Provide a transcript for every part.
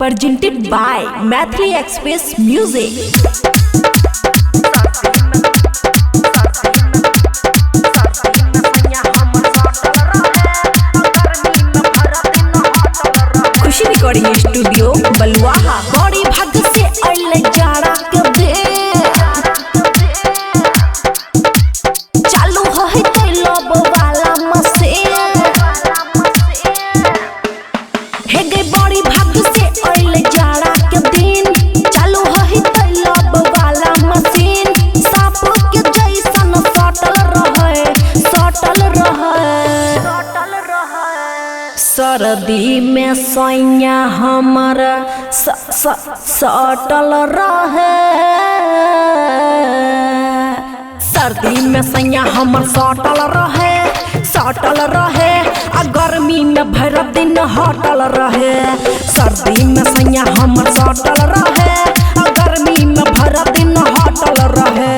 Presented by Mathli Express Music. Khushi recording studio Baluaha. बड़ी भाग से अइले जाड़ा के दे चालू है तैलब वाला मशीन हे गई। बड़ी भाग से अइले जाड़ा के दिन चालू है तैलब वाला मशीन। सांप के जैसन सटल रहे सर्दी में सैया हमर सटल रहे। सर्दी में सैया हमर सटल रहे आ गर्मी में भर दिन हटल रहे। सर्दी में सैया हमर सटल रहे आ गर्मी में भर दिन हटल रहे।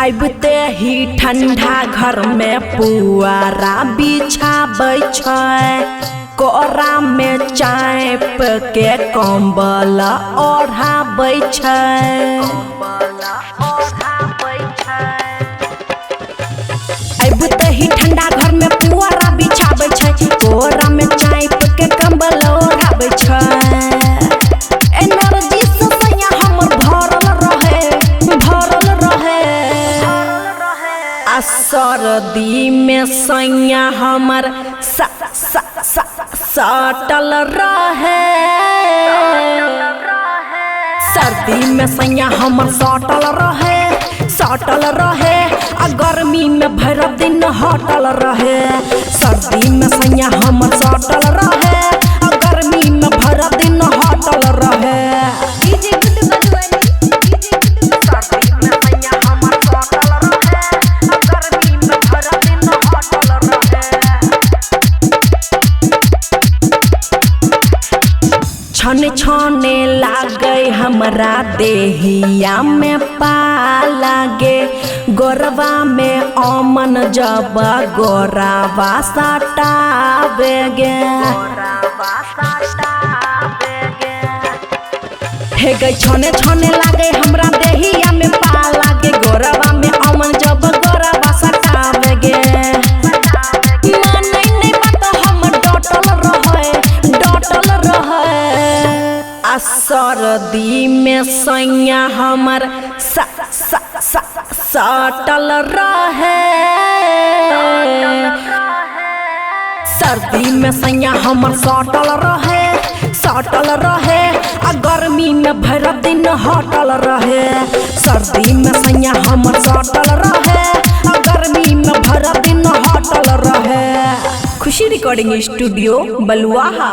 अबते ही ठंडा घर में पुआरा बिछाबै छै। कोरा में चाप के कंबल ओढ़ाबै छै। अबते ही ठंडा घर में पुआरा बिछाबै छै। कोरा में चाप के कंबल ओढ़ाबै छै। एनर्जी से सैया हमर भरल रहे आ सर्दी में सैया हमर सटल रहे। सर्दी में सैया हमर सटल रहे आ गर्मी में भर दिन हटल रहे। सर्दी में सैया हमर सटल रहे आ गर्मी में भर दिन हटल रहे। छने छने लागे हमरा देहिया में पाला गे। गोरवा में अमन जब गोरावा सटावे गे। हे गई छने छने लागे हमरा देहिया में पाला गे। गोरवा में अमन जब गोरावा सटावे गे। सर्दी में सैया हमर सटल रहे। सर्दी में सैया हमर सटल रहे आ गर्मी में भर दिन हटल रहे। सर्दी में सैया हमर सटल रहे आ गर्मी में भर दिन हटल रहे। खुशी रिकॉर्डिंग स्टूडियो बलुआहा।